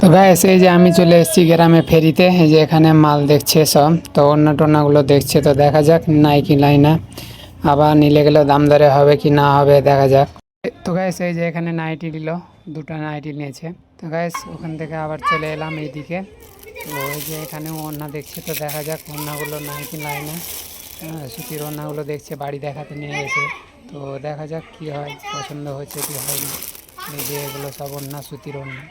তো গাইস এই যে আমি চলে এসেছি গ্রামে ফেরিতে, এই যে এখানে মাল দেখছে সব, তো অন্য টন্নাগুলো দেখছে, তো দেখা যাক নাই কি নাই না, আবার নিলে গেলে দাম দরে হবে কি না হবে দেখা যাক। তো গাইস এই যে এখানে নাইটি নিল, দুটো নাইটি নিয়েছে। তো গাইস ওখান থেকে আবার চলে এলাম এইদিকে, তো ওই যে এখানে ওড়না দেখছে, তো দেখা যাক ওড়নাগুলো নাই কি নাই না। সুতির ওড়নাগুলো দেখছে, বাড়ি দেখাতে নিয়ে গেছে, তো দেখা যাক কি হয়, পছন্দ হচ্ছে কি হয় না। এই যে এগুলো সব ওড়না, সুতির ওড়না।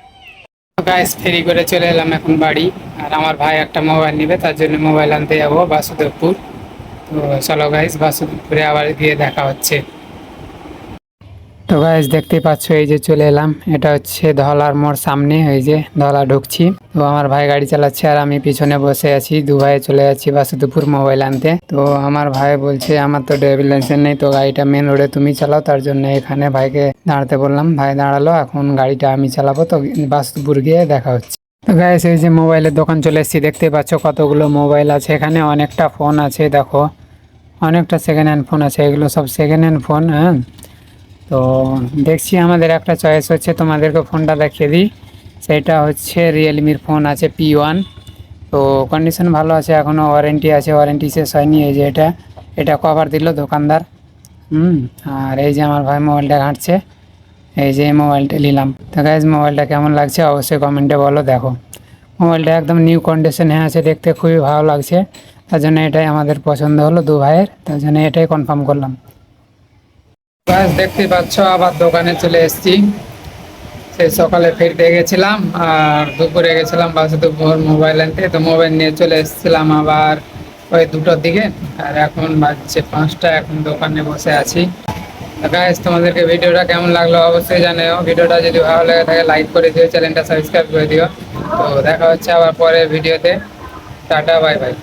গাইস ফেরি করে চলে এলাম এখন বাড়ি, আর আমার ভাই একটা মোবাইল নেবে, তার জন্য মোবাইল আনতে যাবো বাসুদেবপুর। তো চলো গাইস বাসুদেবপুরে আবার গিয়ে দেখা হচ্ছে। তো গাইস দেখতেই পাচ্ছ এই যে চলে এলাম, এটা হচ্ছে ধলার মোড় সামনে, এই যে ধলা ঢুকছি। তো আমার ভাই গাড়ি চালাচ্ছে আর আমি পিছনে বসে আছি, দু ভাই চলে যাচ্ছি বাসুদেবপুর মোবাইল আনতে। তো আমার ভাই বলছে আমার তো ড্রাইভিং লাইসেন্স নেই, তো গাড়িটা মেন রোডে তুমি চালাও, তার জন্য এখানে ভাইকে দাঁড়াতে বললাম, ভাই দাঁড়ালো, এখন গাড়িটা আমি চালাবো। তো বাসুদেবপুর গিয়ে দেখা হচ্ছে। তো গাইস এই যে মোবাইলের দোকান চলে এসেছি, দেখতে পাচ্ছ কতগুলো মোবাইল আছে এখানে, অনেকটা ফোন আছে দেখো, অনেকটা সেকেন্ড হ্যান্ড ফোন আছে, এগুলো সব সেকেন্ড হ্যান্ড ফোন। হ্যাঁ, তো দেখছি আমাদের একটা চয়েস হচ্ছে, তোমাদেরকে ফোনটা দেখিয়ে দিই। সেটা হচ্ছে রিয়েলমির ফোন আছে P1, তো কন্ডিশন ভালো আছে, এখনও ওয়ারেন্টি আছে, ওয়ারেন্টি শেষ হয়নি। এই যে এটা এটা কভার দিল দোকানদার। আর এই যে আমার ভাই মোবাইলটা ঘাঁটছে, এই যে মোবাইলটা নিলাম। তো গাইজ মোবাইলটা কেমন লাগছে অবশ্যই কমেন্টে বলো। দেখো মোবাইলটা একদম নিউ কন্ডিশনে আছে, দেখতে খুবই ভালো লাগছে, তার জন্য এটাই আমাদের পছন্দ হলো দু ভাইয়ের, তার জন্য এটাই কনফার্ম করলাম। গাইজ দেখতে পাচ্ছ আবার দোকানে চলে এসেছি, সেই সকালে ফিরতে গেছিলাম আর দুপুরে গেছিলাম বাসুদেবপুর মোবাইল আনতে, তো মোবাইল নিয়ে চলে এসেছিলাম আবার ওই 2টোর দিকে, আর এখন বাজছে 5টা, এখন দোকানে বসে আছি। গাইস তোমাদেরকে ভিডিওটা কেমন লাগলো অবশ্যই জানিও, ভিডিওটা যদি ভালো লেগে থাকে লাইক করে দিও, চ্যানেলটা সাবস্ক্রাইব করে দিও। তো দেখা হচ্ছে আবার পরের ভিডিওতে, টাটা বাই বাই।